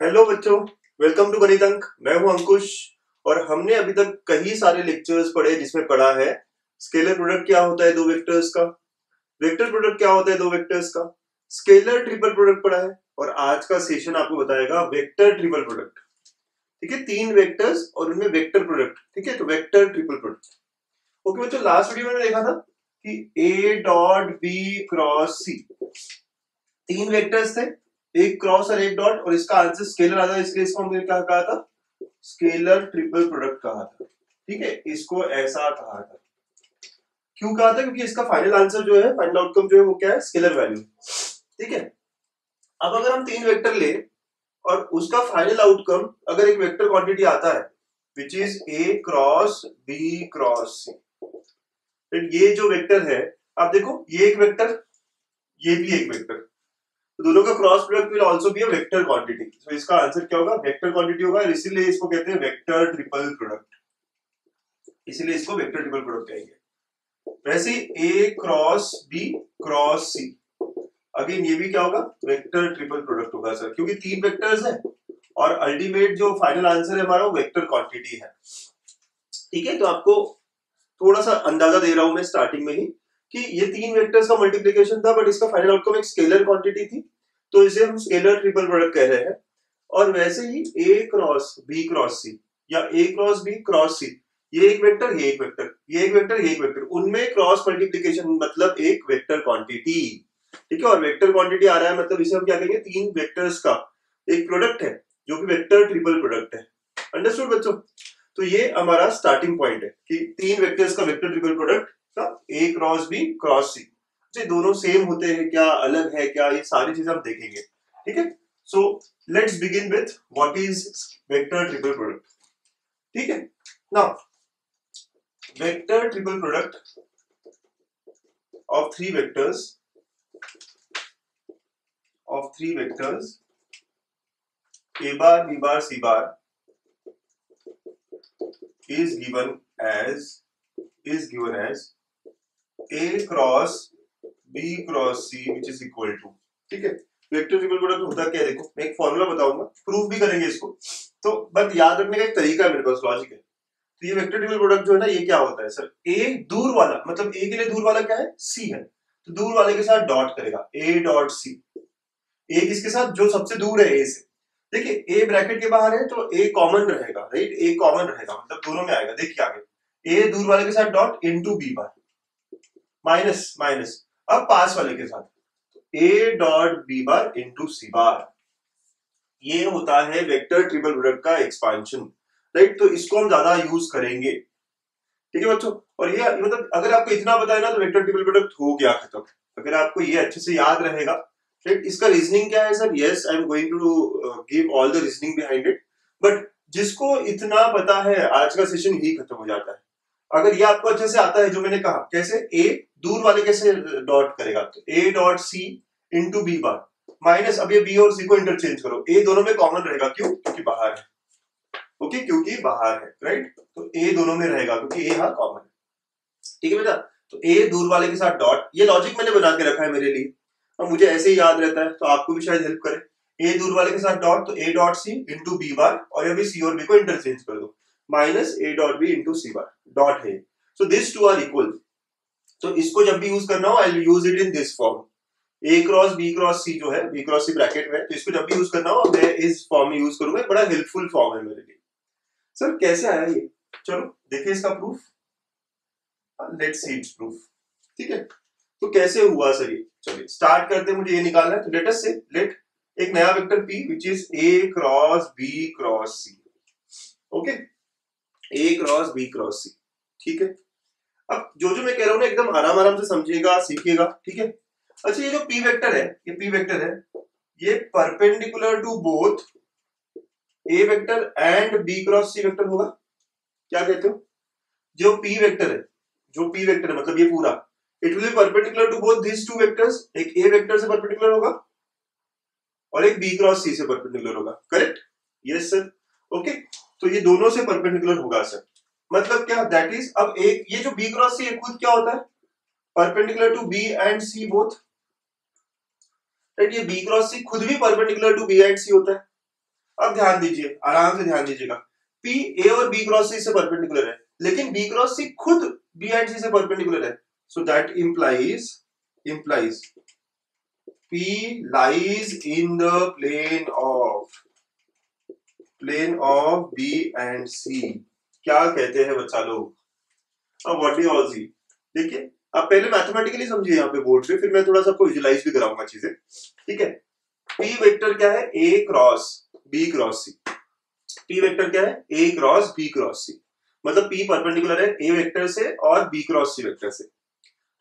Hello बच्चों, welcome to गणित अंक। मैं हूं अंकुश और हमने अभी तक कई सारे लेक्चर्स पढ़े जिसमें पढ़ा है स्केलर प्रोडक्ट क्या होता है दो वेक्टर्स का, वेक्टर प्रोडक्ट क्या होता है दो वेक्टर्स का, स्केलर ट्रिपल प्रोडक्ट पढ़ा है और आज का सेशन आपको बताएगा वेक्टर ट्रिपल प्रोडक्ट। ठीक है, तीन वेक्टर्स और उनमें वेक्टर प्रोडक्ट। ठीक है, तो वेक्टर ट्रिपल प्रोडक्ट। ओके बच्चों, लास्ट वीडियो में देखा था कि ए डॉट बी क्रॉस सी, तीन वेक्टर्स थे, एक क्रॉस और एक डॉट, और इसका आंसर स्केलर आता है, इसलिए इसको हमने क्या कहा था, स्केलर ट्रिपल प्रोडक्ट कहा था। ठीक है, इसको ऐसा कहा था। क्यों कहा था? क्योंकि इसका फाइनल आंसर जो है, फाइनल आउटकम जो है वो क्या है, स्केलर वैल्यू। ठीक है, अब अगर हम तीन वेक्टर ले और उसका फाइनल आउटकम अगर एक वेक्टर क्वांटिटी आता है which is A cross B cross C, फिर ये जो वेक्टर है, आप देखो ये एक वेक्टर, ये भी एक वेक्टर, तो दोनों का cross product will also be a vector quantity. तो इसका आंसर क्या होगा, वेक्टर क्वांटिटी होगा, इसीलिए इसको कहते हैं वेक्टर ट्रिपल प्रोडक्ट, इसीलिए इसको वेक्टर ट्रिपल प्रोडक्ट कहेंगे। वैसे ए क्रॉस बी क्रॉस सी, अगेन ये भी क्या होगा, वेक्टर ट्रिपल प्रोडक्ट होगा सर, क्योंकि तीन वेक्टर्स है और अल्टीमेट जो फाइनल आंसर है हमारा वो वेक्टर क्वांटिटी है। ठीक है, तो आपको थोड़ा सा अंदाजा दे रहा हूं मैं स्टार्टिंग में ही कि ये तीन वेक्टर्स का मल्टीप्लिकेशन था, बट इसका फाइनल आउटकम एक स्केलर क्वांटिटी थी, तो इसे हम स्केलर ट्रिपल प्रोडक्ट कह रहे हैं। और वैसे ही ए क्रॉस बी क्रॉस सी या ए क्रॉस बी क्रॉस सी, ये एक वेक्टर, ये एक वेक्टर, ये एक वेक्टर, ये एक वेक्टर, उनमें क्रॉस मल्टीप्लिकेशन मतलब एक वेक्टर क्वांटिटी। ठीक है, और वेक्टर क्वांटिटी आ रहा है मतलब इसे हम क्या कहेंगे, तीन वेक्टर्स का एक प्रोडक्ट है जो कि वेक्टर ट्रिपल प्रोडक्ट है। अंडरस्टूड बच्चों? तो ये हमारा स्टार्टिंग पॉइंट है कि तीन वेक्टर्स का वेक्टर ट्रिपल प्रोडक्ट का ए क्रॉस बी क्रॉस सी, दोनों सेम होते हैं क्या, अलग है क्या, ये सारी चीजें हम देखेंगे। ठीक है, so let's begin with what is vector triple product. ठीक है, now vector triple product of three vectors a bar b bar c bar is given as a cross b cross c which is equal to। ठीक है, vector triple product होता क्या है, देखो मैं एक फॉर्मूला बताऊंगा, प्रूफ भी करेंगे इसको, तो बस याद रखने का एक तरीका है मेरे पास, लॉजिक है। तो ये वेक्टर ट्रिपल प्रोडक्ट जो है ना, ये क्या होता है सर, ए दूर वाला, मतलब ए के लिए दूर वाला क्या है, सी है, तो दूर वाले के साथ डॉट करेगा, ए डॉट सी। ए किसके साथ, जो सबसे दूर है ए से। देखिए ए ब्रैकेट के बाहर है तो ए कॉमन रहेगा, राइट, ए कॉमन रहेगा, मतलब दोनों में आएगा। देखिए आगे, ए दूर वाले के साथ dot into B bar, minus minus, अब पास वाले के साथ ए dot B bar into C bar. ये होता है वेक्टर ट्रिपल प्रोडक्ट का एक्सपांशन, राइट, तो इसको हम ज्यादा यूज करेंगे। ठीक है बच्चों, और ये मतलब अगर आपको इतना पता है ना तो वेक्टर ट्रिपल प्रोडक्ट हो गया खत्म। अगर आपको ये अच्छे से याद रहेगा, राइट। इसका रीजनिंग क्या है sir, yes I am going to give all the reasoning behind it, but जिसको इतना पता है आज का सेशन ही खत्म हो जाता है। अगर ये आपको अच्छे से आता है जो मैंने कहा, कैसे ए दूर वाले कैसे डॉट करेगा, तो ए डॉट सी इंटू बी बार माइनस, अब ये बी और सी को इंटरचेंज करो, ए दोनों में कॉमन रहेगा, क्यों, क्योंकि बाहर है। ओके, क्योंकि बाहर है, राइट, तो ए दोनों में रहेगा क्योंकि ए यहाँ कॉमन है। ठीक है बेटा, तो ए दूर वाले के साथ डॉट, ये लॉजिक मैंने बना के रखा है मेरे लिए, और मुझे ऐसे ही याद रहता है, तो आपको भी शायद हेल्प करे। ए दूर वाले के साथ डॉट, तो ए डॉट सी इंटू बी बार, और अभी सी और बी को इंटरचेंज कर दो, minus A dot B into C bar, dot है, so this two are equal. तो इसको जब भी यूज करना हो, I will use it in this form, A cross C जो है, बी क्रॉस सी ब्रैकेट में, तो इसको जब भी यूज करना हो मैं इस फॉर्म में यूज करूंगा, बड़ा हेल्पफुल फॉर्म है मेरे लिए। सर कैसे आया ये, चलो देखिए इसका proof, let's see it's proof. ठीक है, तो कैसे हुआ सर ये, चलिए स्टार्ट करते हैं, मुझे ये निकालना है, तो लेट अस से, लेट एक नया vector p which is a cross b cross c। Okay, a cross b cross c। ठीक है, अब जो मैं कह रहा हूं ना एकदम आराम आराम से समझिएगा, सीखिएगा। ठीक है, अच्छा ये जो p वेक्टर है, ये p वेक्टर है, ये perpendicular to both a vector and b cross c vector होगा। क्या कहते हो, जो p वेक्टर है, मतलब ये पूरा, it will be perpendicular to both this two vectors, एक a वेक्टर से परपेंडिकुलर होगा और एक b क्रॉस c से परपेंडिकुलर होगा, करेक्ट, यस सर। ओके, तो ये दोनों से परपेंडिकुलर होगा सर, मतलब क्या, दैट इज, अब एक ये जो b क्रॉस c खुद क्या होता है, perpendicular to b and c both, right, ये b क्रॉस c खुद भी perpendicular to b and c होता है। अब ध्यान दीजिए, आराम से ध्यान दीजिएगा, P A और B क्रॉस C से परपेंडिकुलर है, लेकिन B क्रॉस C खुद B एंड C से परपेंडिकुलर है, so that implies P lies in the plane of B and C. क्या कहते हैं बच्चा लोग? अब व्हाट डू ऑल सी, देखिए आप पहले मैथमेटिकली समझिए यहाँ पे बोर्ड पे, फिर मैं थोड़ा सा आपको विजुलाइज भी कराऊंगा चीजें, ठीक है। P वेक्टर क्या है? A cross B cross C। P vector क्या है? A cross B cross C, मतलब P परपेंडिकुलर है A वेक्टर से और B क्रॉस C वेक्टर से,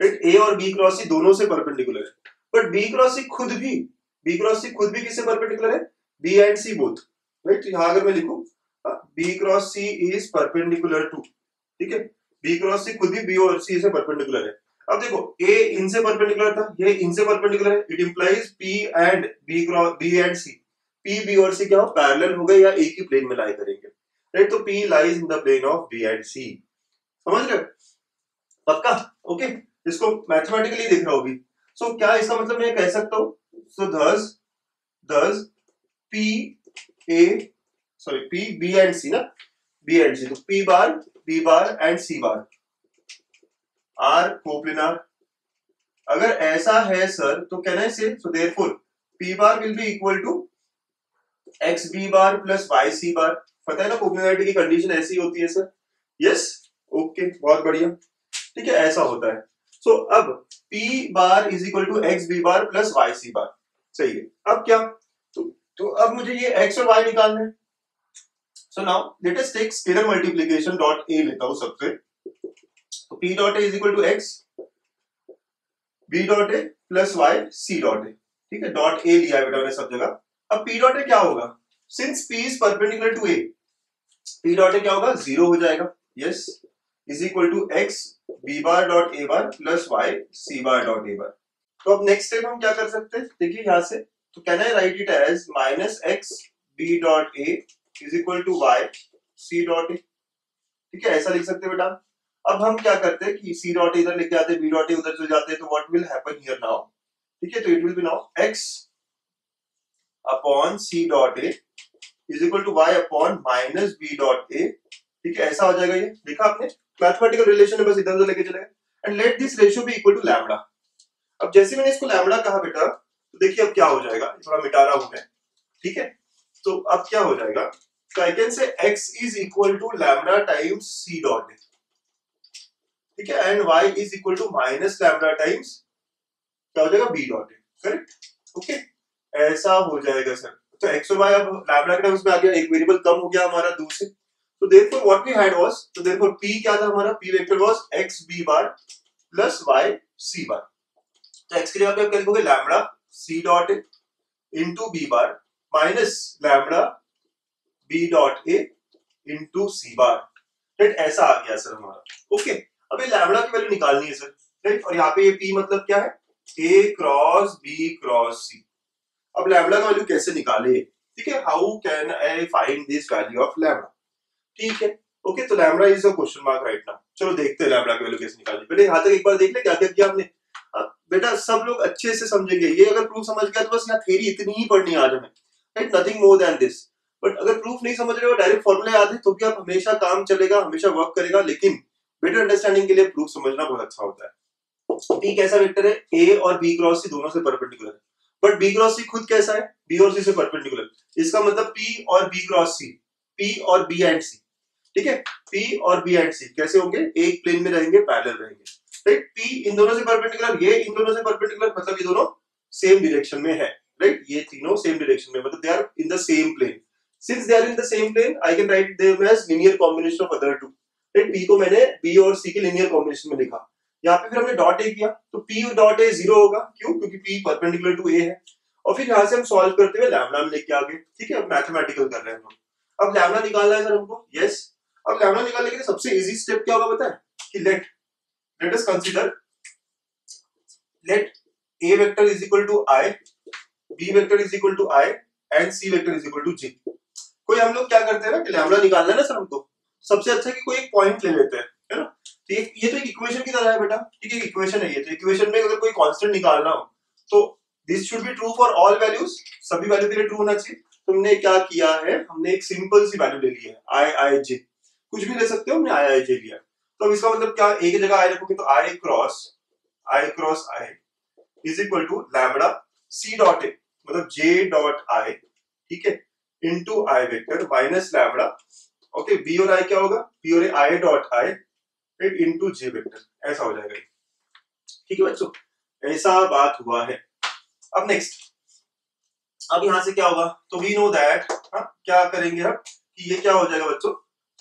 राइट। A और B क्रॉस C दोनों से परपेंडिकुलर है, बट B क्रॉस C खुद भी किससे परपेंडिकुलर है? B and C both, right. यहां अगर मैं लिखूं B cross C is perpendicular to, ठीक है, B क्रॉस C खुद भी B और C से परपेंडिकुलर है। अब देखो A इनसे परपेंडिकुलर था, ये इनसे परपेंडिकुलर है, it implies P and B and C, P B और C क्या हो? पैरेलल हो गए या एक ही प्लेन में लाई करेंगे, राइट। तो P lies in the plane of B and C, समझ रहे हो? पक्का? ओके, इसको मैथमेटिकली देख रहा होगी। सो क्या इसका मतलब मैं कह सकता हूं, so thus P B and C ना, B एंड C, तो P bar B bar and C bar are coplanar. अगर ऐसा है सर तो can I say, so therefore P bar will be equal to X B bar plus Y C bar. पता है ना कोप्लेनारिटी की condition ऐसी होती है सर, यस, ओके, बहुत बढ़िया, ठीक है, ऐसा होता है। सो अब P bar is equal to X B bar plus Y C bar, सही है। अब क्या, तो अब मुझे ये x और y निकालना है। So now let us take scalar multiplication dot a लेता हूं सबसे, तो P dot a is equal to x B dot a plus y C dot a, ठीक है, डॉट a लिया है बेटा मैंने सब जगह। अब P डॉट a क्या होगा? Since P is perpendicular to a, P dot a क्या होगा? 0 हो जाएगा, yes, is equal to x B bar dot a bar plus y C bar dot a bar. तो अब नेक्स्ट स्टेप हम क्या कर सकते हैं, देखिए यहां से, तो can I write it as minus x B dot a is equal to y C dot a, ठीक है, ऐसा लिख सकते हैं बेटा। अब हम क्या करते हैं कि C डॉट इधर लेके आते हैं, B डॉट a उधर चले जाते हैं, तो what will happen here now, ठीक है, तो it will be now x upon C dot a is equal to y upon minus B dot a, ठीक है, ऐसा हो जाएगा। ये लिखा आपने, मैथमेटिकल रिलेशन है, बस इधर उधर लेके चलेगा। And let this ratio be equal to lambda. अब जैसे मैंने इसको लैम्डा कहा बेटा, तो देखिए अब क्या हो जाएगा, थोड़ा मिटा रहा हूं मैं, ठीक है, तो अब क्या हो जाएगा, तो I can say x is equal to lambda times C dot a, ठीक है, and y is equal to minus lambda times क्या हो जाएगा B dot a, correct, okay, ऐसा हो जाएगा सर। तो x और y अब लैम्डा के टर्म्स में आ गया, एक वेरिएबल कम हो गया हमारा दूर से, तो therefore what we had was, तो therefore p क्या था हमारा, p vector was x b bar plus y c बार। तो x के लिए आप क्या लिखोगे, lambda c dot a into b bar minus lambda b dot a into c bar, right, ऐसा आ गया सर हमारा, ओके। अब ये लैम्डा की वैल्यू निकालनी है सर, राइट, और यहाँ पे ये p मतलब क्या है, a cross b cross c। अब लैम्डा का वैल्यू कैसे निकाले, ठीक है, how can I find this value of lambda, ठीक है, ओके, तो lambda is a question mark right now. चलो देखते हैं लैम्डा की वैल्यू कैसे निकालनी, पहले यहां तक एक बार देख ले क्या क्या किया हमने। बेटा सब लोग अच्छे से समझेंगे, ये अगर प्रूफ समझ गया तो बस यहाँ थ्योरी इतनी ही पढ़नी है आज हमें, right, nothing more than this. But अगर प्रूफ नहीं समझ रहे हो, डायरेक्ट फॉर्मूले याद है, तो भी आप हमेशा काम चलेगा, हमेशा वर्क करेगा, लेकिन बेटर अंडरस्टैंडिंग के लिए प्रूफ समझना बहुत अच्छा होता है। P कैसा वेक्टर है, A और B क्रॉस C दोनों से परपेंडिकुलर है, बट B क्रॉस C खुद कैसा है, B और C से परपेंडिकुलर, इसका मतलब P और B क्रॉस C, P और B एंड C, ठीक है, P और B एंड C कैसे होंगे, एक प्लेन में रहेंगे, पैरेलल रहेंगे, राइट, P इन दोनों से परपेंडिकुलर, ये इन दोनों से परपेंडिकुलर, मतलब ये दोनों सेम डायरेक्शन में है, राइट, ये तीनों सेम डायरेक्शन में, मतलब they are in the same plane. Since they are in the same plane, I can write them as linear combination of other two, right, P को मैंने B और C के लीनियर कॉम्बिनेशन में लिखा, यहाँ पे फिर हमने डॉट A किया, तो P डॉट A 0 होगा, क्यों, क्योंकि P परपेंडिकुलर टू A है, और फिर यहाँ से हम सॉल्व करते हुए लैम्डा में लेके आगे, ठीक है, अब मैथमेटिकल कर रहे हैं हम। अब लैम्डा निकालना है सर हमको, यस। अब लैम्डा निकालने के लिए सबसे इजी स्टेप क्या होगा पता है, कि let us consider let A vector is equal to I, B vector is equal to I and C vector is equal to J। कोई हम लोग क्या करते हैं ना कि लैम्डा निकालना है ना सर हमको, सबसे अच्छा कि कोई एक पॉइंट ले लेते हैं, है ना, तो ये तो एक इक्वेशन की तरह है बेटा, ठीक है, इक्वेशन है ये, तो इक्वेशन में अगर कोई कांस्टेंट निकालना हो तो this should be true for all values, सभी वैल्यू के लिए ट्रू होना चाहिए, तुमने क्या किया है, हमने एक सिंपल सी वैल्यू ले ली है आई आई जे, कुछ भी ले सकते हो, हमने आई आई जे लिया। तो अब इसका मतलब क्या, एक जगह आई रखोगे तो I cross I is equal to lambda C dot A, मतलब जे डॉट आई, ठीक है, into I vector minus lambda, okay, B और आई क्या होगा, बी और आई डॉट आई फिर इनटू जे वेक्टर, ऐसा हो जाएगा। ठीक है बच्चों, ऐसा बात हुआ है। अब नेक्स्ट, अब यहां से क्या होगा, तो वी नो दैट, क्या करेंगे अब कि ये क्या हो जाएगा बच्चों,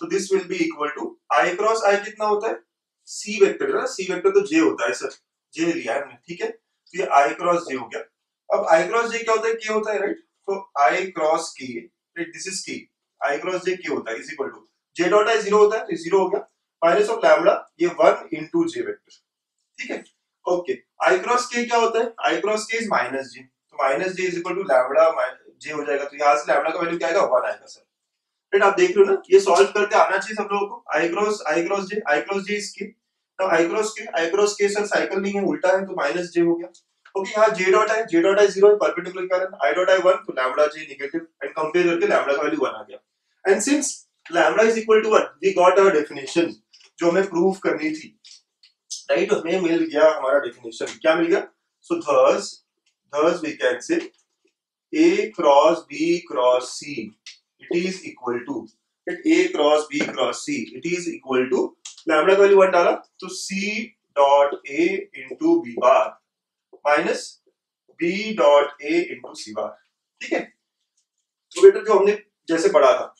तो this will be equal to I cross I कितना होता है, सी वेक्टर है ना, सी वेक्टर तो जे होता है सर, जे लिया है हमने, ठीक है, तो ये आई क्रॉस जे हो गया। अब आई क्रॉस जे क्या होता है, के होता है, राइट, तो I cross K, right, this is K, I cross J K होता है, is equal to J dot I zero होता है, तो जीरो हो गया, माइनस ऑफ लैम्बडा ये 1 इनटू जे वेक्टर, ठीक है, ओके। आई क्रॉस के क्या होता है, I cross K is minus J, तो minus J is equal to lambda J हो जाएगा, तो यहां से लैम्बडा का वैल्यू क्या आएगा, 1 आएगा सर, राइट। आप देख रहे हो ना, ये सॉल्व करते आना चाहिए सब लोगों को, आई क्रॉस जे इसकी, तो आई क्रॉस के सर साइकिल नहीं है, उल्टा है, तो माइनस जे हो गया, ओके। यहाँ जे डॉट आई जीरो है, परपेंडिकुलर कारण, आई डॉट आई 1, तो lambda J negative, and compare करके लैम्बडा का वैल्यू 1 आ गया, and since lambda is equal to 1 we got our definition जो हमें प्रूव करनी थी, राइट, हमें मिल गया हमारा डेफिनेशन, क्या मिल गया, सो thus we can say A cross B cross C it is equal to, A cross B cross C it is equal to lambda का वैल्यू 1 डाला तो C dot A into B bar minus B dot A into C बार, ठीक है। तो बेटा जो हमने जैसे पढ़ा था,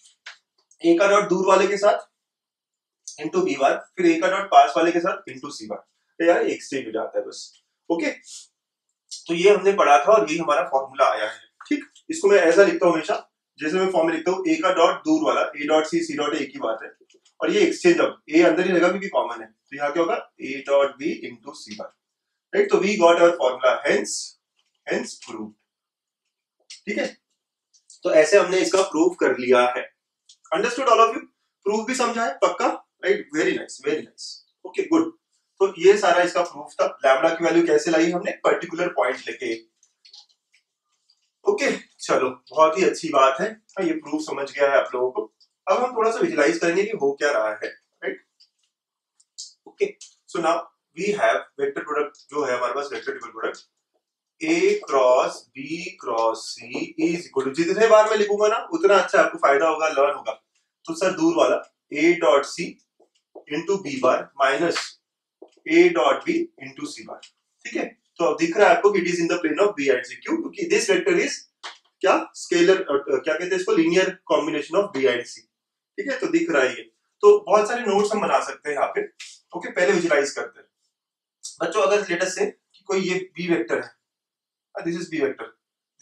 A का डॉट दूर वाले के साथ इंटू बी बार, फिर A का डॉट पास वाले के साथ इंटू सी बार, तो यार एक्सचेंज हो जाता है बस, ओके। तो ये हमने पढ़ा था और यही हमारा फॉर्मूला आया है, ठीक। इसको मैं ऐसा लिखता हूँ हमेशा, जैसे मैं फॉर्मूला लिखता हूँ, ए का डॉट दूर वाला ए डॉट सी डॉट ए की बात है, और ये एक्सचेंज, अब ए अंदर ही रहेगा क्योंकि कॉमन है, तो यहाँ क्या होगा, A dot B into C bar, right. तो we got our formula, hence prove, ठीक है। तो ऐसे हमने इसका प्रूव कर लिया है, understood all of you, proof भी समझा है पक्का, right, very nice, okay good. तो ये सारा इसका प्रूफ था, लैम्बडा की वैल्यू कैसे लाई हमने, पर्टिकुलर पॉइंट लेके, ओके चलो बहुत ही अच्छी बात है, ये प्रूफ समझ गया है आप लोगों को। अब हम थोड़ा सा विजुलाइज करेंगे कि हो क्या रहा है, right, okay. So now we have vector product, जो है हमारे पास vector triple product A cross B cross C is equal to, जितने बार मैं लिखूंगा ना उतना अच्छा आपको फायदा होगा, लर्न होगा। तो सर दूर वाला A dot C into B bar minus A dot B into C bar, ठीक है। तो अब दिख रहा है आपको कि it is in the plane of B and C, क्यों, क्योंकि दिस वेक्टर इज क्या, स्केलर, क्या कहते हैं इसको, linear combination of B and C, ठीक है। तो दिख रहा है ये, तो बहुत सारे नोट्स हम बना सकते हैं यहाँ पे, ओके। पहले विजुलाइज करते हैं बच्चों, अगर लेट अस से कोई ये B वेक्टर है, this is B vector,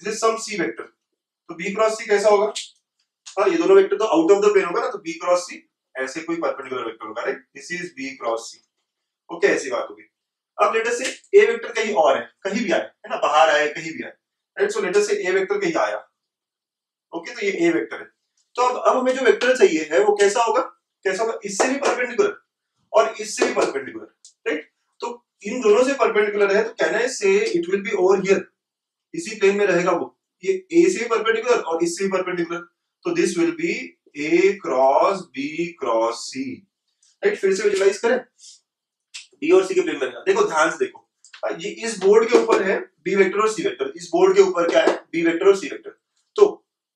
this is some C vector, तो B क्रॉस C कैसा होगा, हाँ ये दोनों वेक्टर तो आउट ऑफ द प्लेन होगा ना, तो B क्रॉस C ऐसे कोई परपेंडिकुलर वेक्टर होगा, right, this is B cross C, okay, ऐसी बात होगी। अब लेट अस से A वेक्टर कहीं और है, कहीं भी आए, है ना, बाहर आए कहीं भी आए, राइट, सो लेट अस से A वेक्टर कहीं आया, ओके, तो ये A वेक्टर है। तो अब हमें जो वेक्टर चाहिए है वो कैसा होगा, इससे भी परपेंडिकुलर और इससे भी परपेंडिकुलर, राइट। तो इन दोनों से परपेंडिकुलर है, तो can I say it will B over here, इसी प्लेन में रहेगा वो, ये A से भी परपेंडिकुलर और इससे भी परपेंडिकुलर, तो this will B A cross B cross C, right. फिर से विजुलाइज करें, B और C के प्लेन में रहेगा, देखो ध्यान से देखो, ये इस बोर्ड के ऊपर है B वेक्टर और C वेक्टर, इस बोर्ड के ऊपर क्या है, B वेक्टर और C वेक्टर, तो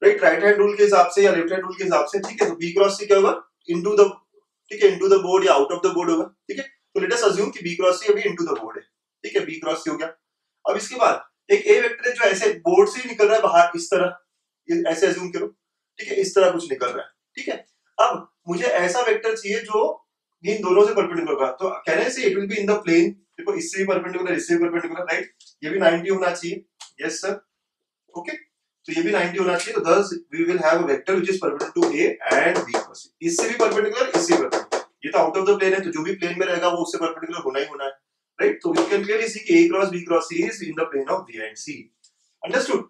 राइट हैंड रूल के हिसाब से या लेफ्ट हैंड रूल के हिसाब से, ठीक है, तो B क्रॉस C क्या होगा, इनटू द, ठीक है, इनटू द बोर्ड या आउट ऑफ द बोर्ड होगा, ठीक है। तो लेट अस अज्यूम कि B क्रॉस C अभी इनटू द बोर्ड है, ठीक है, B क्रॉस C हो गया। अब इसके बाद एक A वेक्टर है जो ऐसे बोर्ड से निकल रहा है बाहर, इस तरह, ये ऐसे अज्यूम करो, ठीक है, इस तरह कुछ निकल रहा है, ठीक है। अब मुझे ऐसा वेक्टर चाहिए जो इन दोनों से परपेंडिकुलर होगा, तो can I say it will be in the plane, देखो इससे भी परपेंडिकुलर, इससे भी परपेंडिकुलर, राइट, ये भी 90 होना चाहिए, यस सर, ओके, तो ये भी 90 होना चाहिए, तो thus we will have a vector which is perpendicular to A and B cross C, इससे भी परपेंडिकुलर, इससे भी परपेंडिकुलर, ये तो आउट ऑफ द प्लेन है, तो जो भी प्लेन में रहेगा वो उससे परपेंडिकुलर होना ही होना है, राइट। तो we can clearly see कि A cross B cross C is in the plane of B and C, understood।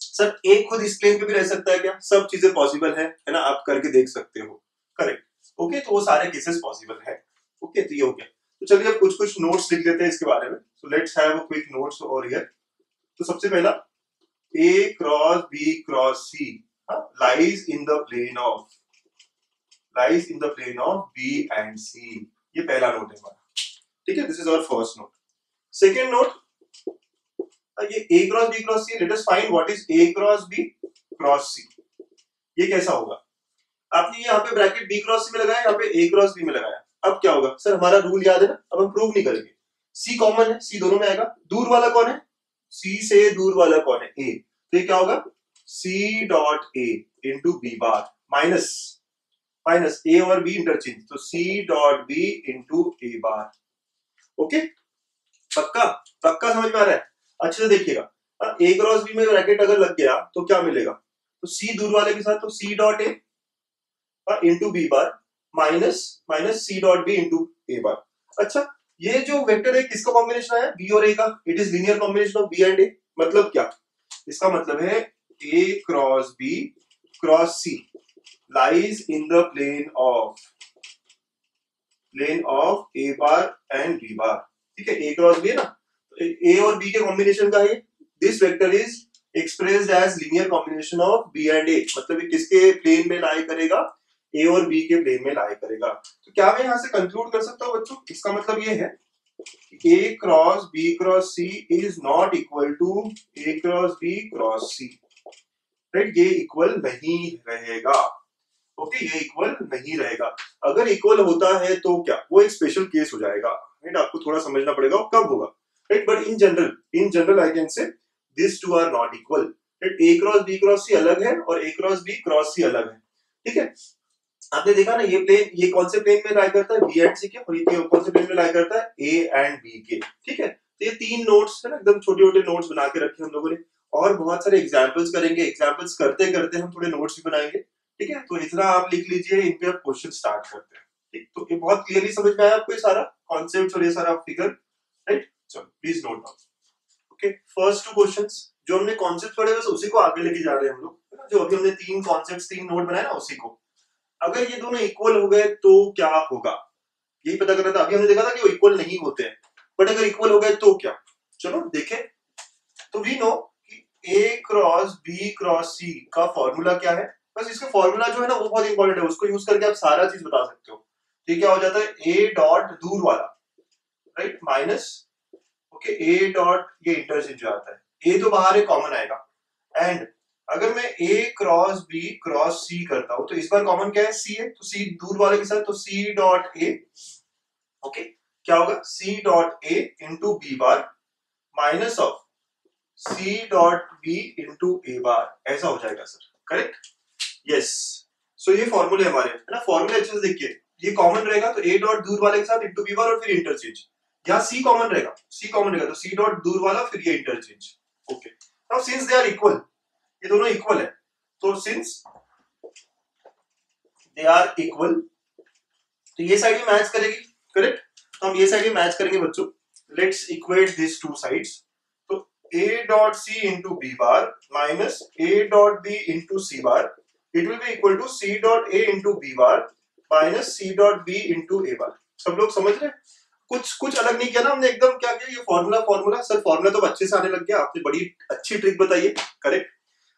Sir एक खुद इस प्लेन पे भी रह सकता है क्या, सब चीजें पॉसिबल है ना, आप करके देख सकते हो, करेक्ट, ओके। तो वो सारे केसेस पॉसिबल है, ओके, तो ये हो गया। तो चलिए अब कुछ नोट्स लिख लेते हैं इसके बारे में, so let's have a quick notes over here. तो सबसे पहला A cross B cross C lies in the plane of B and C. ये पहला नोट है हमारा, ठीक है. This is our first note. Second note, ये A cross B cross C, let us find what is A cross B cross C. ये कैसा होगा? आपने यहाँ पे ब्रैकेट B क्रॉस C में लगाया, यहाँ पे A क्रॉस B में लगाया. अब क्या होगा सर? हमारा रूल याद है ना, अब हम प्रूव नहीं करेंगे. C कॉमन है, C दोनों में आएगा. दूर वाला कौन है? C से दूर वाला कौन है? A. तो ये क्या होगा? C dot A into B bar minus A और B इंटरचेंज, तो C dot B into A bar. Okay, पक्का पक्का समझ में आ रहा है? अच्छे से देखिएगा. A क्रॉस B में ब्रैकेट अगर लग गया तो क्या मिलेगा? तो C दूर वाले के साथ तो C dot A into B bar minus C dot B into A बार. अच्छा, ये जो वेक्टर है किसका कॉम्बिनेशन आया? B और A का. It is linear combination of B and A. मतलब क्या? इसका मतलब है A cross B cross C lies in the plane of A bar and B बार. ठीक है, A क्रॉस B है ना, A और B के कॉम्बिनेशन का है. This vector is expressed as linear combination of B and A. मतलब ये किसके प्लेन में लाई करेगा? A और B के प्लेन में लाई करेगा. तो क्या मैं यहां से कंक्लूड कर सकता हूं बच्चों? इसका मतलब ये है A cross B cross C is not equal to A cross B cross C. Right, ये इक्वल नहीं रहेगा. ओके, ये इक्वल नहीं रहेगा. अगर इक्वल होता है तो क्या? वो एक स्पेशल केस हो जाएगा. राइट, आपको थोड़ा समझना पड़ेगा कब होगा. Right, but in general I can say this two are not equal. Right, A cross B cross C अलग है और A cross B cross C अलग है. ठीक है, आपने देखा ना, ये कौन से प्लेन में लाई करता है? B एंड C के. और ये कौन से प्लेन में लाई करता है? A एंड B के. ठीक है, तो ये तीन नोट्स है ना, एकदम छोटे छोटे नोट्स बना के रखे हम लोगों ने. और बहुत सारे एग्जांपल्स करेंगे. एग्जांपल्स करते करते हम थोड़े नोट्स भी बनाएंगे. ठीक है, तो इतना आप लिख लीजिए. इन पे आप क्वेश्चन स्टार्ट करते हैं. ठीक, तो ये बहुत क्लियरली समझ में आया आपको ये सारा कॉन्सेप्ट और ये सारा फिगर? राइट, चलो please note down. Okay, first two questions जो हमने कॉन्सेप्ट पढ़े बस उसी को आगे लेके जा रहे हैं हम लोग. जो अभी हमने तीन कॉन्सेप्ट्स, तीन नोट बनाए ना, उसी को. अगर ये दोनों इक्वल हो गए तो क्या होगा, यही पता करना था. अभी हमने देखा था कि वो इक्वल नहीं होते हैं, बट अगर इक्वल हो गए तो क्या? चलो देखें. तो वी नो कि A cross B cross C का फॉर्मूला क्या है. बस इसका फॉर्मूला जो है ना वो बहुत इंपॉर्टेंट है. उसको यूज करके आप सारा चीज बता सकते हो. ठीक, क्या हो जाता है? A डॉट दूर वाला, right, minus okay A dot, ये इंटरचेंज हो जाता है. A तो बाहर है, कॉमन आएगा. एंड अगर मैं A cross B cross C करता हूं तो इस बार कॉमन क्या है? C है, तो C दूर वाले के साथ तो C डॉट A. ओके, क्या होगा? C dot A into B bar minus of C dot B into A बार. ऐसा हो जाएगा सर, करेक्ट? यस. सो ये फॉर्मूले हमारे है ना. फॉर्मूले अच्छे से देखिए. ये कॉमन रहेगा तो A डॉट दूर वाले के साथ इंटू B बार और फिर इंटरचेंज. यहाँ C कॉमन रहेगा, तो C डॉट दूर वाला फिर ये interchange. Okay, now since they are equal, ये दोनों इक्वल है, तो सिंस दे आर इक्वल तो ये साइड भी मैच करेगी. करेक्ट, तो हम ये साइड भी मैच करेंगे बच्चों. Let's equate this two sides. तो A dot C into B bar minus A dot B into C bar, it will be equal to C dot A into B bar minus C dot B into A bar. सब लोग समझ रहे हैं? कुछ अलग नहीं किया ना हमने. एकदम क्या किया? ये फॉर्मूला सर, फॉर्मूला तो अच्छे से आने लग गया. आपने बड़ी अच्छी ट्रिक बताई है. करेक्ट,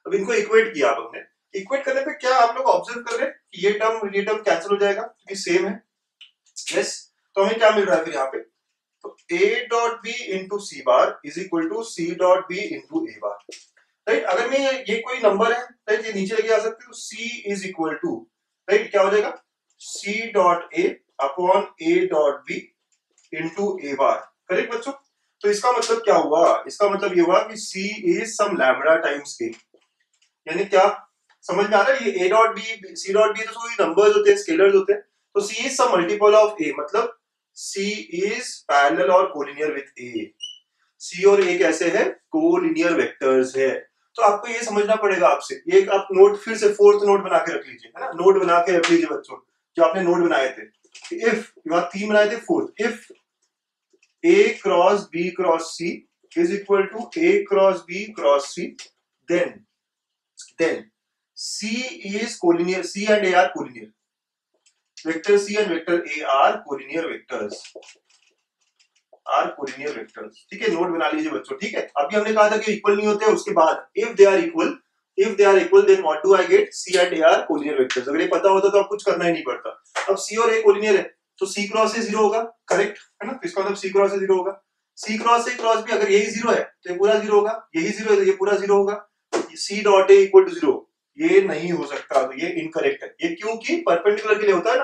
अब इनको इक्वेट किया. अब हमने इक्वेट करने पे क्या आप लोग ऑब्जर्व कर रहे हैं कि ये टर्म कैंसिल हो जाएगा क्योंकि सेम है. यस, तो हमें क्या मिल रहा है फिर यहाँ पे? तो A dot B into C bar is equal to C dot B into A bar. Right, अगर मैं ये कोई नंबर है, राइट, ये नीचे लेके आ सकते हो. C is equal to, right, क्या हो जाएगा? C dot A upon A dot B into A bar. Correct बच्चों? तो इसका मतलब क्या हुआ? इसका मतलब ये हुआ कि C is some lambda times A. यानी क्या समझ में आ रहा है? ये A dot B, C dot B तो कोई नंबर्स होते हैं, स्केलर्स होते हैं. तो C is some multiple of A, मतलब C इज पैरेलल और कोलिनियर विद A. C और A कैसे है? कोलिनियर वेक्टर्स है. तो आपको ये समझना पड़ेगा आपसे. ये आप नोट फिर से फोर्थ नोट बना के रख लीजिए, है ना. नोट बना के रख लीजिए बच्चों, जो आपने नोट बनाए थे. इफ यहाँ तीन बनाए थे, fourth, if A cross B cross C is equal to A cross B cross C, then C is collinear. C and A are collinear. Vector C and vector A are collinear vectors. Are collinear vectors. ठीक है, note बना लीजिए बच्चों। ठीक है, अभी हमने कहा था कि इक्वल नहीं होते, उसके बाद if they are equal then what do I get, C and A are collinear vectors. अगर ये पता होता तो अब कुछ करना ही नहीं पड़ता। अब सी और ए कोलिनियर है तो सी क्रॉस ए जीरो होगा, करेक्ट है ना, तो इसका मतलब सी क्रॉस ए जीरो होगा। सी क्रॉस ए क्रॉस बी, अगर यही जीरो है तो ये पूरा जीरो होगा, यही जीरो है तो ये पूरा जीरो होगा। C dot a equal to zero, ये नहीं हो सकता, तो ये इनकरेक्ट है। ये क्योंकि परपेंडिकुलर के लिए होता है ना,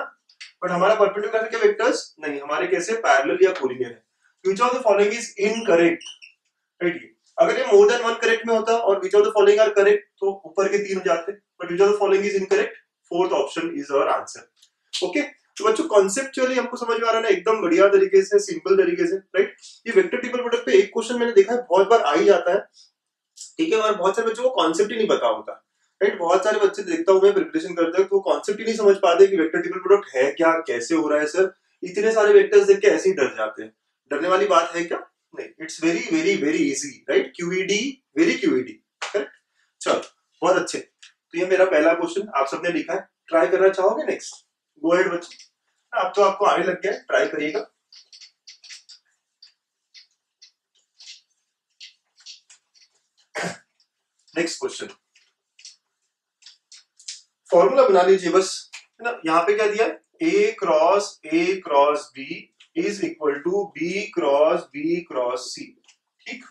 बट हमारा परपेंडिकुलर के वेक्टर्स नहीं, हमारे कैसे पैरेलल या कोलिनियर है। Which of the following is incorrect, right. अगर ये मोर देन वन करेक्ट में होता और which of the following are correct तो ऊपर के तीन हो जाते, but which of the following is incorrect, fourth option is our answer. Okay, तो बच्चों कॉन्सेप्चुअली हमको समझ में आ रहा है ना, एकदम बढ़िया तरीके से, सिंपल तरीके से, राइट। ये वेक्टर ट्रिपल प्रोडक्ट पे एक क्वेश्चन मैंने देखा है बहुत बार आ ही जाता है, ठीक है, और बहुत सारे बच्चों को कॉन्सेप्ट ही नहीं पता होता, राइट। बहुत सारे बच्चे देखता हूं मैं प्रिपरेशन करते हैं तो कॉन्सेप्ट ही नहीं समझ पाते कि वेक्टर ट्रिपल प्रोडक्ट है क्या, कैसे हो रहा है सर, इतने सारे वेक्टर्स देख के ऐसे ही डर जाते हैं। डरने वाली बात है क्या? नहीं, it's very very very easy, right. क्यूईडी, very क्यूईडी, correct. चलो, बहुत अच्छे। तो ये मेरा पहला क्वेश्चन आप सबने लिखा है, ट्राई करना चाहोगे नेक्स्ट? गो अहेड बच्चे, अब तो आपको आने लग गया है, ट्राई करिएगा। नेक्स्ट क्वेश्चन, फॉर्मूला बना लीजिए बस, है ना। यहाँ पे क्या दिया है, A cross B is equal to B cross C. ठीक,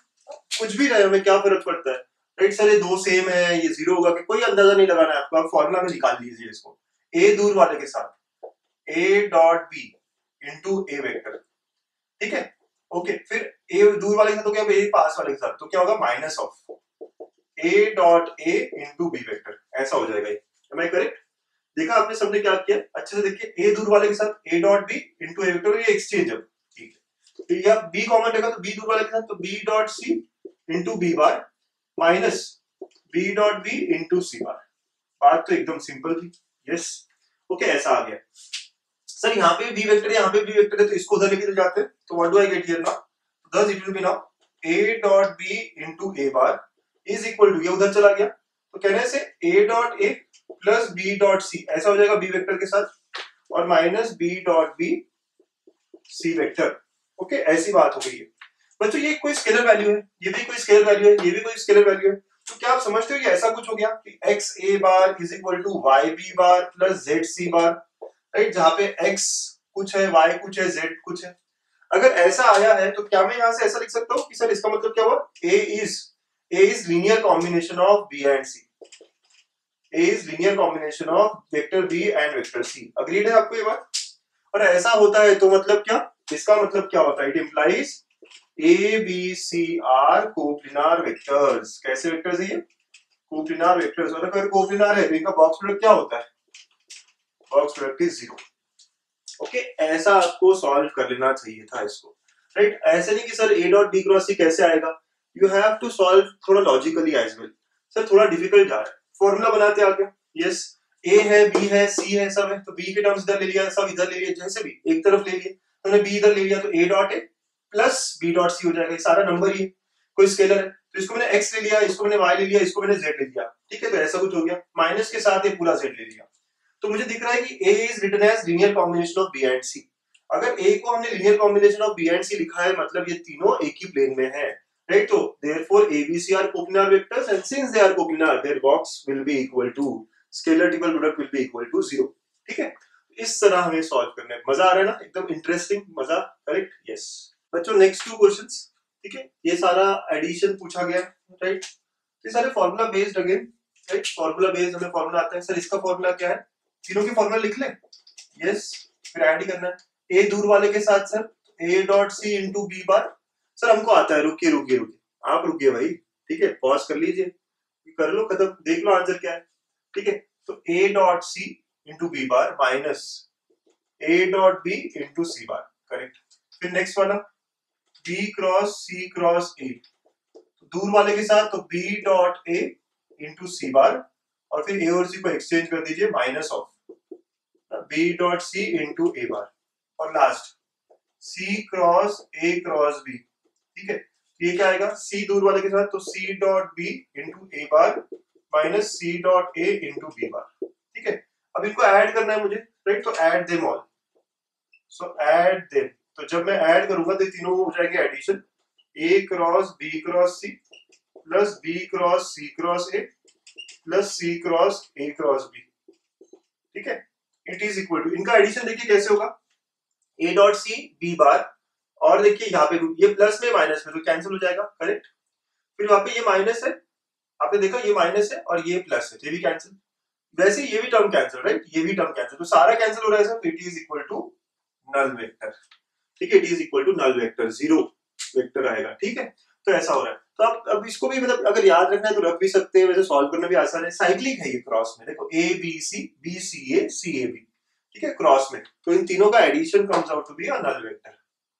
कुछ भी रहे हमें क्या फर्क पड़ता है, राइट सर। ये दो सेम है, ये जीरो होगा कि, कोई अंदाजा नहीं लगाना है आपको, आप फॉर्मूला में निकाल लीजिए इसको। ए दूर वाले के साथ ए dot B into a vector, ठीक है। ओके, फिर ए दूर वाले के साथ तो क्या, ए पास वाले के साथ तो क्या होगा, minus of a dot A into b vector, ऐसा हो जाएगा। Am I correct? देखा आपने सबने क्या किया, अच्छे से देखिए। ए दूर वाले के साथ ए dot B into a vector, ये एक्सचेंज है, ठीक है। तो या बी कॉमन रहेगा तो बी दूर वाले के साथ तो बी डॉट सी into B bar minus B dot B into सी बार। बात तो एकदम सिंपल थी, यस। ओके, ऐसा आ गया सर। यहाँ पे बी वेक्टर है, यहाँ पे बी वेक्टर है, तो इसको उधर लेके चले जाते हैं, तो what do I get here now, thus it will be now a dot b into a bar is equal to, ये उधर चला गया तो कहने से a dot a plus b dot c, ऐसा हो जाएगा b वेक्टर के साथ, और minus b dot b c vector. Okay, ऐसी बात हो गई है बच्चों। ये कोई स्केलर वैल्यू है, ये भी कोई स्केलर वैल्यू है, ये भी कोई स्केलर वैल्यू है, तो क्या आप समझते हो ये ऐसा कुछ हो गया कि x a bar is equal to y b bar plus z c bar, right. जहां पे x कुछ है, y कुछ है, z कुछ है। अगर ऐसा आया है तो क्या मैं यहां से ऐसा लिख सकता हूं कि सर इसका मतलब क्या हुआ, A is linear combination of B and C, A is linear combination of vector B and vector C। Agreed है आपको ये बात? और ऐसा होता है तो मतलब क्या, इसका मतलब क्या होता है, it implies A B C are coplanar vectors. कैसे वेक्टर्स है ये, कोप्लिनार वेक्टर्स। और अगर कोप्लिनार है तो इनका बॉक्स प्रोडक्ट क्या होता है, box product is zero. Okay, ऐसा आपको सॉल्व कर लेना चाहिए था इसको, राइट। ऐसे नहीं कि सर ए डॉट बी क्रॉस सी कैसे आएगा, यू हैव टू सॉल्व थोड़ा लॉजिकली एज वेल। सर थोड़ा डिफिकल्ट जा रहा है, फॉर्मूला बनाते आगे, यस। ए है, बी है, सी है, सब है, तो बी के टर्म्स इधर ले लिया, सब इधर ले लिया, जैसे भी एक तरफ ले लिया, तो बी इधर ले लिया, तो ए dot a plus b dot c हो जाएगा। ये सारा नंबर ही कोई स्केलर है, तो इसको मैंने एक्स ले लिया, इसको मैंने वाई ले लिया, इसको मैंने जेड ले लिया, ठीक है। तो ऐसा कुछ हो गया, माइनस के साथ ये पूरा जेड ले लिया, तो मुझे दिख रहा है कि A is written as linear combination of B and C। अगर A को हमने linear combination of B and C लिखा है मतलब ये तीनों एक ही प्लेन में है, राइट। तो therefore A B C are coplanar vectors and since they are coplanar their box will be equal to, scalar triple product will be equal to 0, ठीक है। इस तरह हमें सॉल्व करना है। मजा आ रहा है ना, एकदम इंटरेस्टिंग, मजा, करेक्ट, यस। बच्चों नेक्स्ट टू क्वेश्चंस, ठीक है। ये सारा एडिशन पूछा गया, राइट। ये सारे formula based again, right. Formula based हमें फॉर्मूला आता है। सर इसका फॉर्मूला क्या है, तीनों के फॉर्मूला लिख लें, यस। फिर ऐड ही करना है। ए दूर वाले के साथ सर ए डॉट सी इंटू बी बार, सर हमको आता है, रुकिए रुकिए रुकिए, आप रुकिए भाई, ठीक है, पॉज कर लीजिए, कर लो खत्म, देख लो आंसर क्या है, ठीक है। तो ए dot C into B bar minus A dot B into C bar, correct. फिर नेक्स्ट वाला B cross C cross A, दूर वाले के साथ तो बी डॉट ए इंटू सी बार, और फिर ए और सी को एक्सचेंज कर दीजिए, minus of B dot C into A bar, और लास्ट सी क्रॉस बी, ठीक है। ये क्या आएगा, सी दूर वाले के साथ तो सी डॉट बी इंटू ए बार माइनस सी डॉट ए इंटू बी बार, ठीक है। अब इनको ऐड करना है मुझे, राइट। तो add them all, so add them, तो जब मैं ऐड करूंगा तो तीनों हो जाएंगे addition, a cross B cross c plus b cross C cross a plus c cross a cross b, ठीक है। इट इज इक्वल टू, इनका एडिशन देखिए कैसे होगा, A dot C B bar, और देखिए यहाँ पे ये प्लस में माइनस में तो कैंसिल हो जाएगा, करेक्ट। फिर वहां पे ये माइनस है, आपने देखा ये माइनस है और ये प्लस है, ये भी कैंसिल, वैसे ये भी टर्म कैंसिल, राइट, ये भी टर्म कैंसिल, तो सारा कैंसिल हो रहा है sir. It is equal to null vector, ठीक है, it is equal to null vector, zero vector आएगा, ठीक है। तो ऐसा हो रहा है, तो आप अब इसको भी मतलब अगर याद रखना है तो रख भी सकते हैं, वैसे सॉल्व करना भी आसान है। साइक्लिक है ये क्रॉस में, देखो A B C A C A B, ठीक है, क्रॉस में, तो इन तीनों का addition comes out to be a null vector,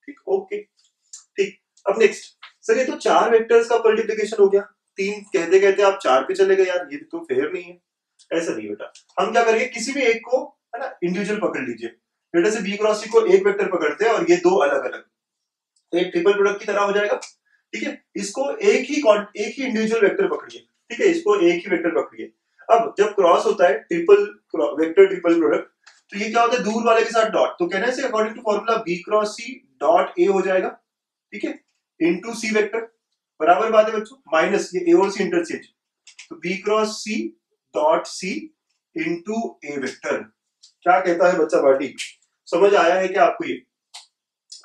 ठीक, ओके, ठीक। अब नेक्स्ट सर, ये तो चार वेक्टर्स का मल्टीप्लिकेशन हो गया, तीन कहते कहते आप चार पे चले गए यार, ये तो फेयर नहीं है, ऐसा नहीं बेटा। हम क्या करेंगे, किसी भी एक को है ना इंडिविजुअल पकड़ लीजिए, बेटा से बी क्रॉस सी को एक वेक्टर पकड़ते हैं और ये दो अलग अलग, तो एक ट्रिपल प्रोडक्ट की तरह हो जाएगा, ठीक है। इसको एक ही इंडिविजुअल वेक्टर पकड़िए, ठीक है, इसको एक ही वेक्टर पकड़िए। अब जब क्रॉस होता है ट्रिपल वेक्टर ट्रिपल प्रोडक्ट, तो ये क्या होता है, दूर वाले के साथ डॉट, तो कहने से according to formula b cross C dot a हो जाएगा, ठीक है, इनटू सी वेक्टर, बराबर बात है बच्चों, माइनस ये ए और सी इंटरचेंज, तो B cross C dot C into A vector. क्या कहता है बच्चा पार्टी, समझ आया है क्या आपको ये,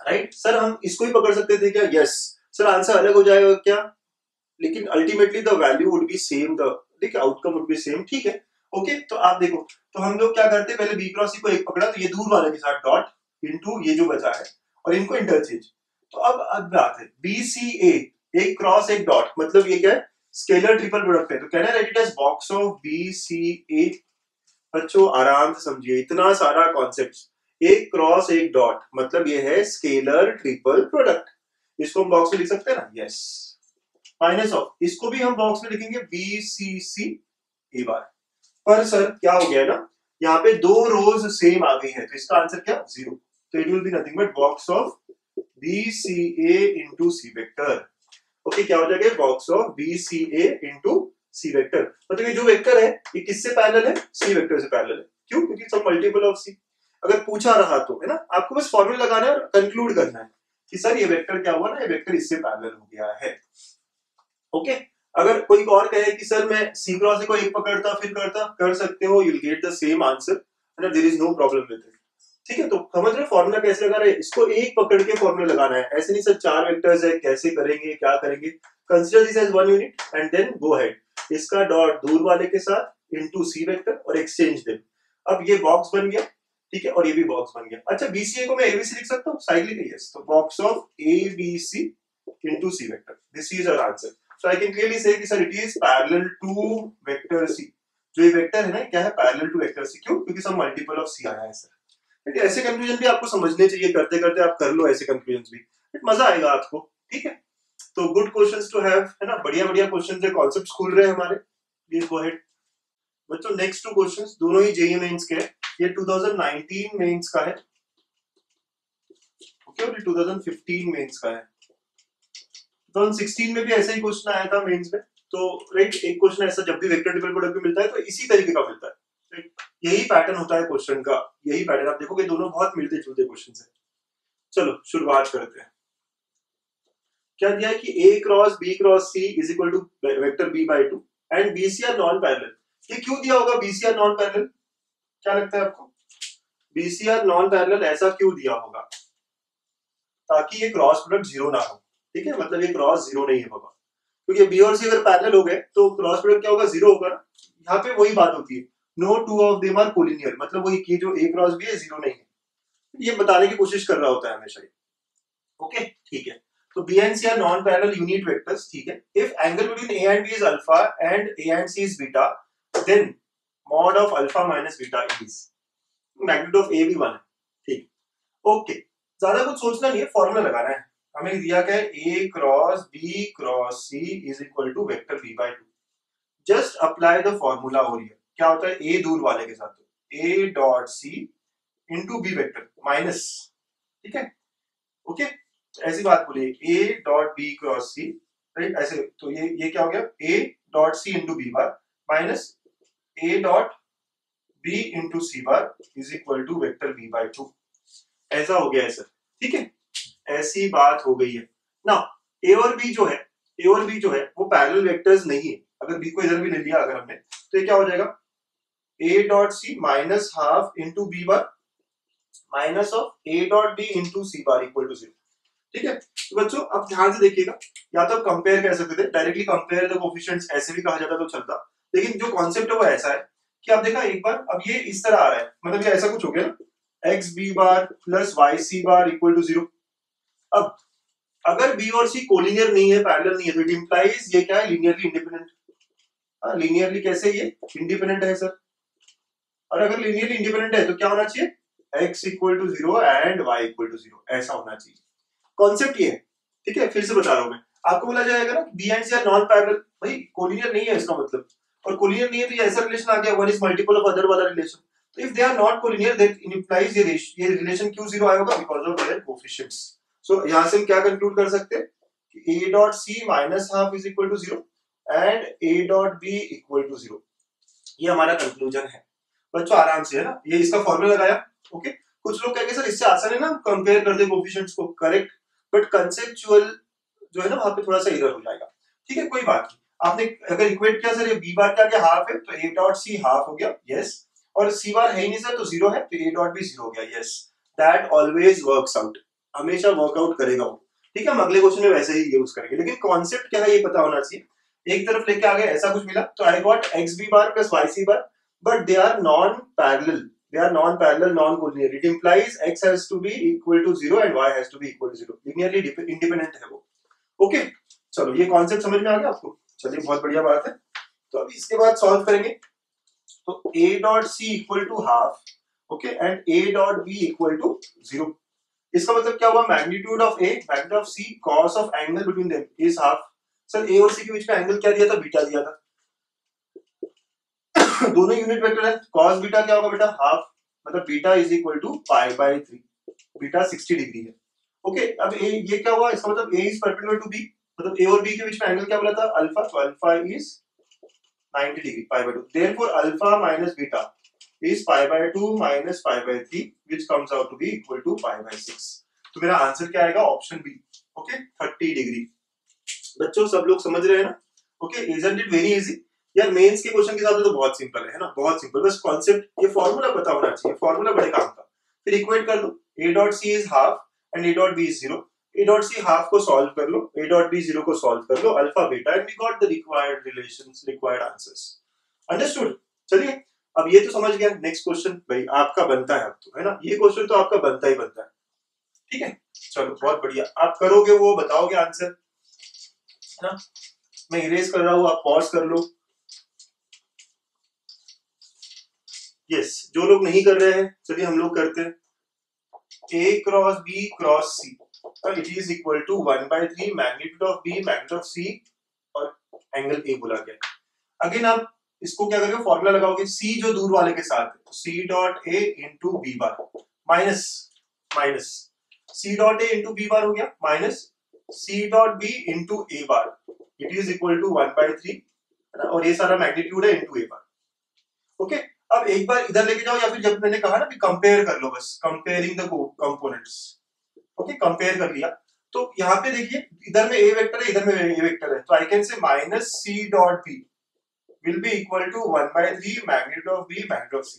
राइट। सर हम इसको ही पकड़ सकते थे क्या, यस सर, आंसर अलग हो जाएगा क्या, लेकिन ultimately the value would be same, the ठीक है आउटकम वुड बी सेम, ठीक है, ओके। तो आप देखो, तो हम लोग क्या करते हैं, पहले बी क्रॉस सी को एक पकड़ा, तो ये दूर वाले के साथ डॉट इनटू ये जो बचा है, और इनको इंटरचेंज। तो अब बात है बी सी ए, एक क्रॉस एक डॉट, मतलब ये क्या है, स्केलर ट्रिपल प्रोडक्ट है, तो कहना write it as box of B C A. बच्चों आराम से समझिए, इतना सारा कॉन्सेप्ट, एक क्रॉस एक डॉट, मतलब ये है स्केलर ट्रिपल प्रोडक्ट, इसको हम बॉक्स में लिख सकते हैं ना, यस। माइनस ऑफ, इसको भी हम बॉक्स में लिखेंगे बी सी सी ए बार, पर सर क्या हो गया ना, यहाँ पे दो रोज सेम आ गई है, तो इसका आंसर क्या, जीरो, तो it will be nothing but box of B C a into c vector, okay. क्या हो जाएगा, box of B C a into c vector, मतलब ये जो वेक्टर है ये किससे पैरेलल है, सी वेक्टर से पैरेलल है, क्यों, क्योंकि सब मल्टीपल ऑफ सी। अगर पूछा रहा तो है ना, आपको बस फॉर्मूला लगाना है और कंक्लूड करना है कि सर ये वेक्टर क्या हुआ ना, ये वेक्टर इससे पैरेलल हो गया है, ओके। अगर कोई और कहे कि सर मैं सी क्रॉस को एक पकड़ता फिर करता, कर सकते हो, you will get the same answer, है ना, there is no problem with it, ठीक है। तो समझ रहे फॉर्मूला कैसे लगा रहे हैं, इसको एक पकड़ के फॉर्मूला लगाना है, ऐसे नहीं सर चार वेक्टर्स है कैसे करेंगे क्या करेंगे, consider this as one unit and then go ahead, इसका डॉट दूर वाले के साथ इनटू सी वेक्टर और एक्सचेंज देम। अब ये बॉक्स बन गया, ठीक है, और ये भी बॉक्स बन गया। अच्छा बीसीए को मैं एबीसी लिख सकता हूँ, साइक्लिक है, यस, तो box of a b c into c vector, this is our answer. So I can clearly say कि sir it is parallel to vector c, जो ये वेक्टर है ना क्या है, पैरेलल टू वेक्टर सी, क्यों, क्योंकि सब मल्टीपल ऑफ सी आया है सर। ऐसे कंक्लूजन भी आपको समझने चाहिए, करते करते आप कर लो ऐसे कंक्लूजन भी, मजा आएगा आपको, ठीक है। तो गुड क्वेश्चंस टू हैव, है ना, बढ़िया बढ़िया क्वेश्चंस है, कॉन्सेप्ट्स खुल रहे हैं हमारे, प्लीज गो अहेड बच्चों। नेक्स्ट टू क्वेश्चंस दोनों ही जेईई मेंस के हैं, ये 2019 मेंस का है, ओके, और ये 2015 मेंस का है। 2016 में भी ऐसा ही क्वेश्चन आया था मेंस में, तो राइट एक क्वेश्चन ऐसा जब भी वेक्टर ट्रिपल प्रोडक्ट में मिलता है तो इसी तरीके का मिलता है, यही पैटर्न होता है क्वेश्चन का, यही पैटर्न आप देखोगे, दोनों बहुत मिलते जुलते क्वेश्चन है। चलो शुरुआत करते हैं। क्या दिया है कि a cross b cross c is equal to vector b by 2 and BC are non parallel. ये क्यों दिया होगा BC आर नॉन पैरेलल, क्या लगता है आपको, BC आर नॉन पैरेलल ऐसा क्यों दिया होगा, ताकि ये क्रॉस प्रोडक्ट जीरो ना हो, ठीक है, मतलब ये क्रॉस जीरो नहीं होगा, क्योंकि B और C अगर पैरेलल हो गए तो क्रॉस प्रोडक्ट क्या होगा, जीरो होगा ना। यहाँ पे वही बात होती है, no two of them are collinear, मतलब वही कि जो a क्रॉस b है जीरो नहीं है, ये बताने की कोशिश कर रहा होता है हमेशा, ओके, ठीक है। तो B and C are non-parallel unit vectors, ठीक है। If angle between A and B is alpha and A and C is beta, then mod of alpha minus beta is magnitude of A भी 1 है, ठीक, okay. ज्यादा कुछ सोचना नहीं है, फॉर्मूला लगाना है। हमें दिया क्या है, A cross B cross C is equal to vector B by 2. Just apply the formula over here. क्या होता है, A दूर वाले के साथ, A dot C into B vector minus, ठीक है, ओके। ऐसी बात बोलिए a dot B cross c, right, ऐसे, तो ये क्या हो गया, a dot C into B bar minus a dot b into C bar is equal to vector b by 2, ऐसा हो गया है सर, ठीक है। ऐसी बात हो गई है ना। ए और बी जो है, ए और बी जो है वो पैरेलल वेक्टर्स नहीं है। अगर बी को इधर भी ले लिया अगर हमने, तो ये क्या हो जाएगा, a dot c minus half into B bar minus of a dot B into C bar equal to 0। ठीक है, तो बच्चों अब ध्यान से देखिएगा, या तो कंपेयर कह सकते थे, डायरेक्टली कंपेयर द कोएफिशिएंट्स ऐसे भी कहा जाता तो चलता, लेकिन जो कॉन्सेप्ट है वो ऐसा है कि आप देखा एक बार, अब ये इस तरह आ रहा है, मतलब ये ऐसा कुछ हो गया ना, x B bar plus Y C bar equal to 0। अब अगर बी और सी कोलिनियर नहीं है, पैरेलल नहीं है, तो इट इंप्लाइज ये क्या है, लीनियरली इंडिपेंडेंट। लीनियरली कैसे ये इंडिपेंडेंट है सर, और अगर लीनियरली इंडिपेंडेंट है तो क्या होना चाहिए, x equal to 0 and y equal to 0, ऐसा होना चाहिए। कॉन्सेप्ट ये है, ठीक है, फिर से बता रहा हूं मैं आपको, बोला जाएगा ना b and c are non parallel, भाई कोलिनियर नहीं है इसका मतलब, और कोलिनियर नहीं है तो ये ऐसा रिलेशन आ गया, one is multiple of other वाला रिलेशन। तो if they are not collinear that implies ये रिलेशन क्यों 0 आया होगा, because of their coefficients. So यहां से हम क्या कंक्लूड कर सकते हैं कि a dot c minus half is equal to 0 and a dot b equal to 0। ये हमारा कंक्लूजन है बच्चों, आराम से है ना, ये इसका फॉर्मूला लगाया। ओके, कुछ लोग कहेंगे सर इससे आसान है ना, कंपेयर कर दे कोएफिशिएंट्स को, करेक्ट, बट कंसेप्चुअल जो है ना वहां पे थोड़ा सा एरर हो जाएगा। ठीक है, कोई बात नहीं, आपने अगर इक्वेट किया सर ये b बार क्या क्या हाफ है, तो a डॉट c हाफ हो गया, यस, और c बार है ही नहीं सर तो 0 है, तो a डॉट b 0 हो गया, yes, that always works out, हमेशा वर्कआउट करेगा वो। ठीक है, हम अगले क्वेश्चन में वैसे ही यूज करेंगे, लेकिन कॉन्सेप्ट क्या है ये पता होना चाहिए। एक तरफ लेके आ गए ऐसा कुछ मिला, तो I got x B bar plus Y C bar, but they are non-parallel. They are non-parallel, non-collinear. It implies x has to be equal to 0 and y has to be equal to 0. Linearly independent है वो। Okay, चलो ये concept समझ में आ गया आपको, चलिए बहुत बढ़िया बात है। तो अभी इसके बाद सॉल्व करेंगे, तो a dot c equal to half, okay, and a dot b equal to 0। इसका मतलब क्या हुआ, magnitude of a, magnitude of c, cos of angle between them is half. Sir a और c के बीच में एंगल क्या दिया था, बीटा दिया था, दोनों यूनिट वेक्टर है, cos बीटा क्या होगा बेटा, हाफ, मतलब beta is equal to pi by 3, beta 60 degree है। ओके, अब ए ये क्या हुआ, इसका मतलब a is perpendicular to b, मतलब a और b के बीच में एंगल क्या बोला था, अल्फा, तो alpha is 90 degree, pi by 2, therefore alpha minus beta is pi by 2 minus pi by 3 which comes out to be equal to pi by 6। तो मेरा आंसर क्या आएगा, ऑप्शन बी, ओके, 30 डिग्री। बच्चों सब लोग समझ रहे हैं ना, okay, isn't it very easy यार, मेंस के क्वेश्चन के हिसाब से तो बहुत सिंपल है ना, बहुत सिंपल, बस कॉन्सेप्ट ये फॉर्मूला पता होना चाहिए, फॉर्मूला बड़े काम का। फिर इक्वेट कर दो, a dot c is half and a dot b is 0, a dot c half को सॉल्व कर लो, a डॉट b 0 को सॉल्व कर लो, alpha beta, and we got the required relations, required answers. Understood, चलिए अब ये तो समझ गया, नेक्स्ट क्वेश्चन भाई आपका बनता है अब तो, है ना, ये क्वेश्चन तो आपका बनता ही बनता है। ठीक है, चलो बहुत बढ़िया, आप करोगे वो बताओगे आंसर, है ना, मैं इरेज कर रहा हूं, आप पॉज कर लो। यस, जो लोग नहीं कर रहे हैं चलिए हम लोग करते हैं, a cross b cross c, it is equal to 1/3 magnitude of b magnitude of c, और एंगल a बोला गया। अगेन आप इसको क्या करोगे, फॉर्मूला लगाओगे, c जो दूर वाले के साथ है, तो c dot a into b bar minus minus c dot a into b bar हो गया, minus c dot b into a bar, it is equal to 1/3, और ये सारा मैग्नीट्यूड है इंटू a बार। ओके, अब एक बार इधर लेके जाओ, या फिर जब मैंने कहा ना कि कंपेयर कर लो, बस comparing the components. Okay, compare कर लिया, तो यहाँ पे देखिए इधर में a वेक्टर है, इधर में a वेक्टर है, तो I can say minus c dot b will be equal to 1/3 magnitude of b magnitude of c।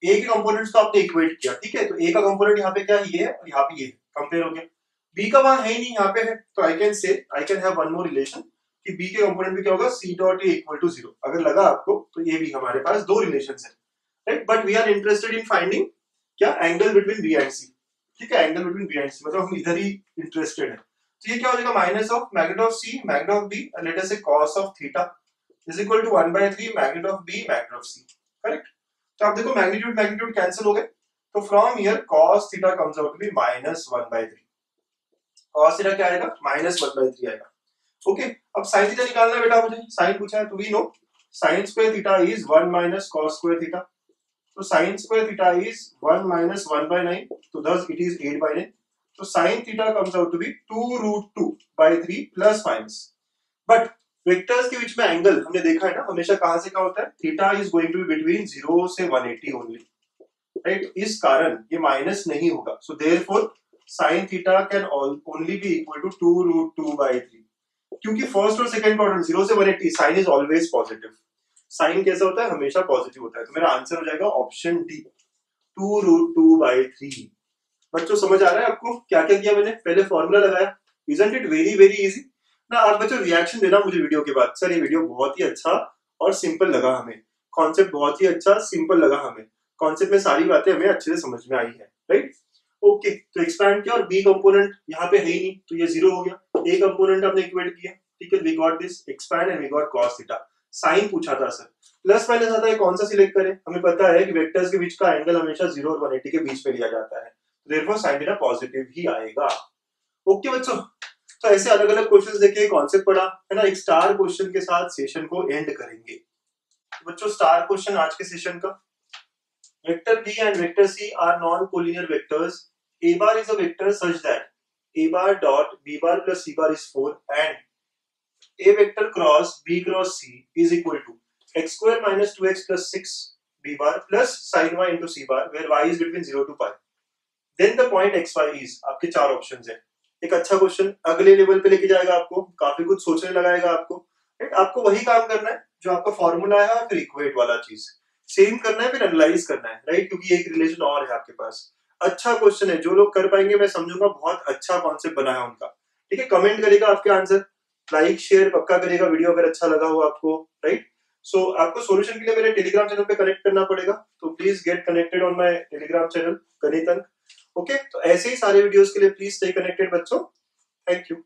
a के कंपोनेंट्स तो आपने इक्वेट किया, ठीक है, तो a का कंपोनेंट यहाँ पे क्या है, ये है, और यहाँ पे ये है, कंपेयर हो गया। b का वहां है ही नहीं, यहाँ पे है, तो I can say, I can have one more relation कि b के कंपोनेंट में क्या होगा, c dot a equal to 0। अगर लगा आपको तो ये भी हमारे पास दो रिलेशंस हैं, right, but we are interested in finding क्या, angle between b and c। ठीक है, angle between b and c, मतलब हम इधर ही इंटरेस्टेड है। तो ये क्या हो जाएगा, minus of magnitude of c magnitude of b, let us say cos of theta is equal to 1/3 magnitude of b magnitude of c, correct. तो आप देखो मैग्नीट्यूड मैग्नीट्यूड कैंसिल हो गए, तो from here cos theta comes out to be -1/3, cos theta क्या आएगा, -1/3 आएगा। Okay, अब sin थीटा निकालना है बेटा मुझे, sin पूछा है, तो we know sin square theta is 1 minus cos square theta, तो sin square theta is 1 minus 1/9, तो thus it is 8/9, तो sin theta comes out to be 2√2/3 plus minus. But vectors के बीच में एंगल हमने देखा है ना, हमेशा कहां से क्या होता है, theta is going to be between 0 से 180 ओनली, राइट, इस कारण ये माइनस नहीं होगा, so therefore sine theta can only be equal to 2√2/3, क्योंकि फर्स्ट और सेकंड क्वाड्रेंट 0 से 180 sine is always positive, sine कैसा होता है, हमेशा पॉजिटिव होता है। तो मेरा आंसर हो जाएगा ऑप्शन डी 2√2/3। बच्चों समझ आ रहा है आपको क्या क्या किया मैंने? पहले फॉर्मूला लगाया, isn't it very very easy ना। आप बच्चों रिएक्शन देना मुझे वीडियो के बाद, सर ये वीडियो बहुत ही अच्छा और सिंपल लगा हमें, कॉन्सेप्ट बहुत ही अच्छा सिंपल लगा हमें, कॉन्सेप्ट में सारी बातें हमें अच्छे से समझ में आई है, राइट? ओके, तो एक्सपैंड किया और बी कंपोनेंट यहाँ पे है ही नहीं तो ये 0 हो गया, ए कंपोनेंट हमने इक्वेट किया, ठीक है, we got this expand and we got cos theta. Sine पूछा था सर, प्लस माइनस आता है कौन सा सिलेक्ट करें? हमें पता है कि वेक्टर्स के बीच का एंगल हमेशा 0 और 180 के बीच में लिया जाता है, देयरफॉर साइन थीटा पॉजिटिव ही आएगा। ओके बच्चों, तो ऐसे अलग अलग क्वेश्चंस देखे, कॉन्सेप्ट पढ़ा है ना, एक स्टार क्वेश्चन के साथ सेशन को एंड करेंगे। बच्चों स्टार क्वेश्चन आज के सेशन का, vector b and vector c are non-collinear vectors. A bar is a vector such that a bar dot b bar plus c bar is 4 and a vector cross b cross c is equal to x square minus 2x plus 6 b bar plus sin y into c bar where y is between 0 to pi. Then the point xy is, आपके चार options है। एक अच्छा question अगले level पे लेके जाएगा आपको, काफी कुछ सोचने लगाएगा आपको, राइट? आपको वही काम करना है जो आपका फॉर्मूला है और फिर इक्वेट वाला चीज सेम करना है, फिर एनालाइज करना है, राइट? क्योंकि एक रिलेशन और है आपके पास। अच्छा क्वेश्चन है, जो लोग कर पाएंगे मैं समझूंगा बहुत अच्छा कॉन्सेप्ट बना है उनका, ठीक है? कमेंट करेगा आपके आंसर, लाइक शेयर पक्का करेगा वीडियो अगर अच्छा लगा हो आपको, राइट? सो आपको सॉल्यूशन के लिए मेरे टेलीग्राम चैनल पे कनेक्ट करना पड़ेगा, तो please get connected on my Telegram channel गणित अंक। ओके, तो ऐसे ही सारे वीडियोस के लिए प्लीज स्टे कनेक्टेड बच्चों। Thank you.